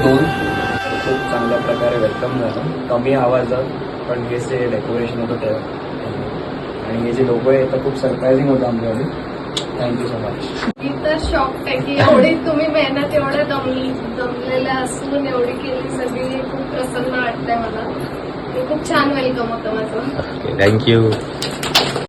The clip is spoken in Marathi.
2 खूप चांगल्या प्रकारे वेलकम झालं. कमी आवाजात पण हे जे डेकोरेशन होतं ते आणि हे जे लोगो आहे तर खूप सरप्रायझिंग होतं आमच्यासाठी. Thank you so much. मी तर शॉक आहे की एवढी तुम्ही मेहनत एवढ्या दमलेल्या असून एवढी केली सगळी. खूप प्रसन्न वाटतंय मला. खूप छान वेलकम होतं माझं. थँक्यू.